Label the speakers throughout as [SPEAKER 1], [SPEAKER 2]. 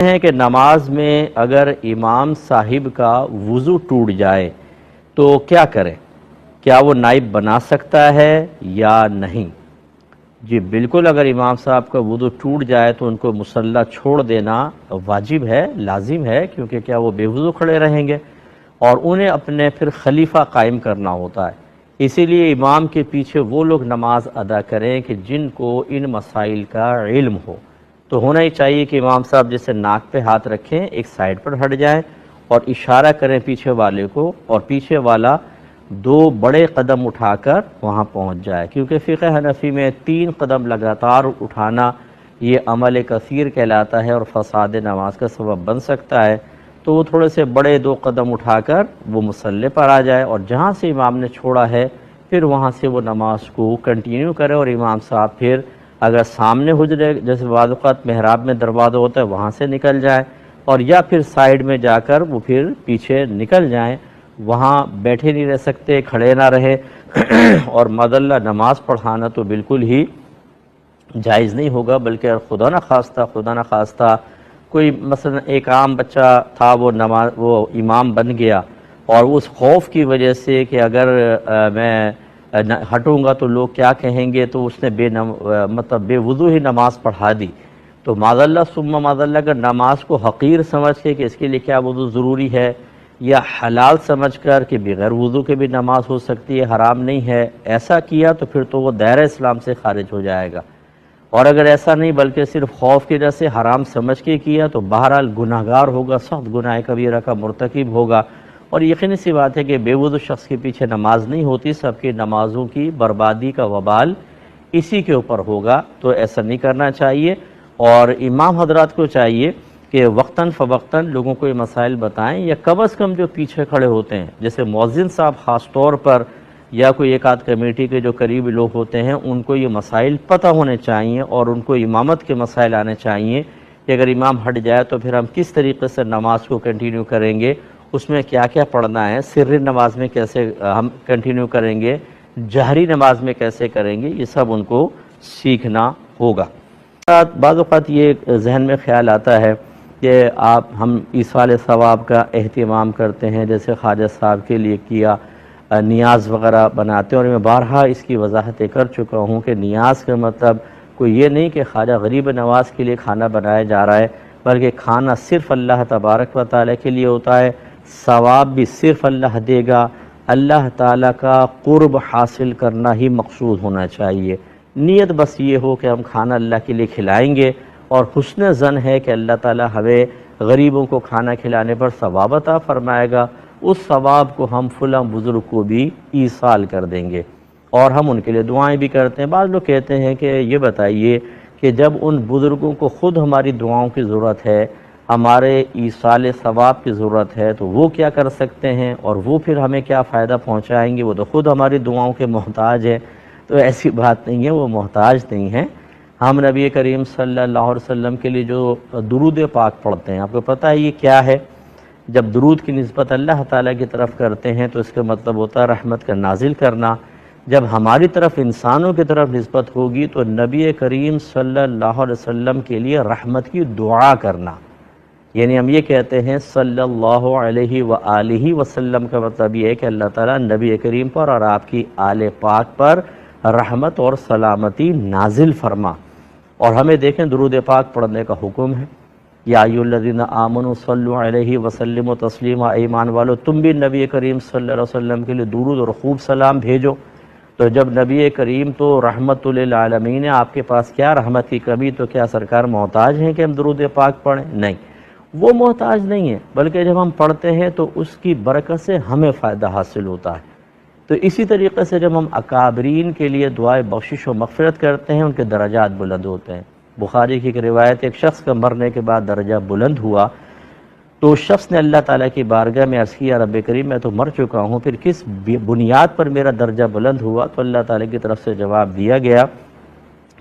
[SPEAKER 1] ہیں کہ نماز میں اگر امام صاحب کا وضو ٹوٹ جائے تو کیا کریں؟ کیا وہ نائب بنا سکتا ہے یا نہیں؟ جی بالکل، اگر امام صاحب کا وضو ٹوٹ جائے تو ان کو مصلی چھوڑ دینا واجب ہے، لازم ہے، کیونکہ کیا وہ بے وضو کھڑے رہیں گے اور انہیں اپنے پھر خلیفہ قائم کرنا ہوتا ہے۔ اسی لیے امام کے پیچھے وہ لوگ نماز ادا کریں کہ جن کو ان مسائل کا علم ہو۔ تو ہونا ہی چاہیے کہ امام صاحب جیسے ناک پہ ہاتھ رکھیں، ایک سائڈ پر ہٹ جائیں اور اشارہ کریں پیچھے والے کو، اور پیچھے والا 2 بڑے قدم اٹھا کر وہاں پہنچ جائے، کیونکہ فقہ حنفی میں 3 قدم لگاتار اٹھانا یہ عمل کثیر کہلاتا ہے اور فساد نماز کا سبب بن سکتا ہے۔ تو وہ تھوڑے سے بڑے 2 قدم اٹھا کر وہ مصلی پر آ جائے اور جہاں سے امام نے چھوڑا ہے پھر وہاں سے وہ نماز کو کنٹینیو کرے، اور امام صاحب پھر اگر سامنے حجرے جیسے بعض اوقات محراب میں دروازہ ہوتا ہے وہاں سے نکل جائے، اور یا پھر سائیڈ میں جا کر وہ پھر پیچھے نکل جائیں، وہاں بیٹھے نہیں رہ سکتے، کھڑے نہ رہے اور معذاللہ نماز پڑھانا تو بالکل ہی جائز نہیں ہوگا، بلکہ خدا نہ خواستہ کوئی مثلا ایک عام بچہ تھا، وہ امام بن گیا اور اس خوف کی وجہ سے کہ اگر میں ہٹوں گا تو لوگ کیا کہیں گے، تو اس نے بے وضو ہی نماز پڑھا دی، تو معذاللہ ثم معذاللہ اگر نماز کو حقیر سمجھ کے کہ اس کے لیے کیا وضو ضروری ہے، یا حلال سمجھ کر کہ بغیر وضو کے بھی نماز ہو سکتی ہے، حرام نہیں ہے، ایسا کیا تو پھر تو وہ دائرہ اسلام سے خارج ہو جائے گا۔ اور اگر ایسا نہیں بلکہ صرف خوف کی وجہ سے حرام سمجھ کے کیا تو بہرحال گناہگار ہوگا، سخت گناہ کبیرہ کا مرتکب ہوگا، اور یقینی سی بات ہے کہ بے وضو شخص کے پیچھے نماز نہیں ہوتی، سب کی نمازوں کی بربادی کا وبال اسی کے اوپر ہوگا، تو ایسا نہیں کرنا چاہیے۔ اور امام حضرات کو چاہیے کہ وقتاً فوقتاً لوگوں کو یہ مسائل بتائیں، یا کم از کم جو پیچھے کھڑے ہوتے ہیں جیسے مؤذن صاحب خاص طور پر، یا کوئی ایک آدھ کمیٹی کے جو قریبی لوگ ہوتے ہیں، ان کو یہ مسائل پتہ ہونے چاہیے اور ان کو امامت کے مسائل آنے چاہیے کہ اگر امام ہٹ جائے تو پھر ہم کس طریقے سے نماز کو کنٹینیو کریں گے، اس میں کیا کیا پڑھنا ہے، سری نماز میں کیسے ہم کنٹینیو کریں گے، جہری نماز میں کیسے کریں گے، یہ سب ان کو سیکھنا ہوگا۔ بعض اوقات یہ ذہن میں خیال آتا ہے کہ ہم ایصال ثواب کا اہتمام کرتے ہیں، جیسے خواجہ صاحب کے لیے کیا، نیاز وغیرہ بناتے ہیں، اور میں بارہا اس کی وضاحتیں کر چکا ہوں کہ نیاز کا مطلب کوئی یہ نہیں کہ خواجہ غریب نواز کے لیے کھانا بنایا جا رہا ہے، بلکہ کھانا صرف اللہ تبارک و تعالیٰ کے لیے ہوتا ہے، ثواب بھی صرف اللہ دے گا، اللہ تعالیٰ کا قرب حاصل کرنا ہی مقصود ہونا چاہیے۔ نیت بس یہ ہو کہ ہم کھانا اللہ کے لیے کھلائیں گے، اور حسن ظن ہے کہ اللہ تعالیٰ ہمیں غریبوں کو کھانا کھلانے پر ثواب عطا فرمائے گا، اس ثواب کو ہم فلاں بزرگ کو بھی ایصال کر دیں گے، اور ہم ان کے لیے دعائیں بھی کرتے ہیں۔ بعض لوگ کہتے ہیں کہ یہ بتائیے کہ جب ان بزرگوں کو خود ہماری دعاؤں کی ضرورت ہے، ہمارے ایصال ثواب کی ضرورت ہے، تو وہ کیا کر سکتے ہیں، اور وہ پھر ہمیں کیا فائدہ پہنچائیں گے، وہ تو خود ہماری دعاؤں کے محتاج ہیں۔ تو ایسی بات نہیں ہے، وہ محتاج نہیں ہیں۔ ہم نبی کریم صلی اللہ علیہ وسلم کے لیے جو درود پاک پڑھتے ہیں، آپ کو پتہ ہے یہ کیا ہے؟ جب درود کی نسبت اللہ تعالیٰ کی طرف کرتے ہیں تو اس کا مطلب ہوتا ہے رحمت کا نازل کرنا۔ جب ہماری طرف انسانوں کی طرف نسبت ہوگی تو نبی کریم صلی اللہ علیہ وسلم کے لیے رحمت کی دعا کرنا، یعنی ہم یہ کہتے ہیں صلی اللہ علیہ وآلہ وسلم کا مطلب یہ ہے کہ اللہ تعالیٰ نبی کریم پر اور آپ کی آل پاک پر رحمت اور سلامتی نازل فرما۔ اور ہمیں دیکھیں درود پاک پڑھنے کا حکم ہے، یا ایھا الذین آمنوا صلوا علیہ وسلموا تسلیما، ایمان والو تم بھی نبی کریم صلی اللہ علیہ وسلم کے لیے درود اور خوب سلام بھیجو۔ تو جب نبی کریم تو رحمت للعالمین ہے، آپ کے پاس کیا رحمت کی کمی، تو کیا سرکار محتاج ہیں کہ ہم درود پاک پڑھیں؟ نہیں، وہ محتاج نہیں ہے، بلکہ جب ہم پڑھتے ہیں تو اس کی برکت سے ہمیں فائدہ حاصل ہوتا ہے۔ تو اسی طریقے سے جب ہم اکابرین کے لیے دعائے بخشش و مغفرت کرتے ہیں، ان کے درجات بلند ہوتے ہیں۔ بخاری کی ایک روایت، ایک شخص کا مرنے کے بعد درجہ بلند ہوا، تو اس شخص نے اللہ تعالیٰ کی بارگاہ میں عرض کیا رب کریم میں تو مر چکا ہوں، پھر کس بنیاد پر میرا درجہ بلند ہوا؟ تو اللہ تعالیٰ کی طرف سے جواب دیا گیا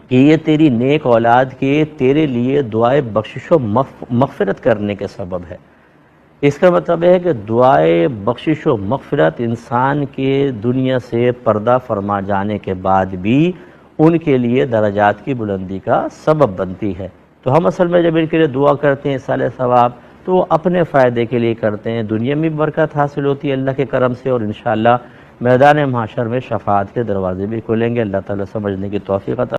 [SPEAKER 1] کہ یہ تیری نیک اولاد کے تیرے لیے دعائے بخشش و مغفرت کرنے کے سبب ہے۔ اس کا مطلب ہے کہ دعائے بخشش و مغفرت انسان کے دنیا سے پردہ فرما جانے کے بعد بھی ان کے لیے درجات کی بلندی کا سبب بنتی ہے۔ تو ہم اصل میں جب ان کے لیے دعا کرتے ہیں صالح ثواب تو وہ اپنے فائدے کے لیے کرتے ہیں، دنیا میں برکت حاصل ہوتی ہے اللہ کے کرم سے، اور انشاءاللہ میدان محشر میں شفاعت کے دروازے بھی کھلیں گے۔ اللہ تعالیٰ سمجھنے کی توفیق عطا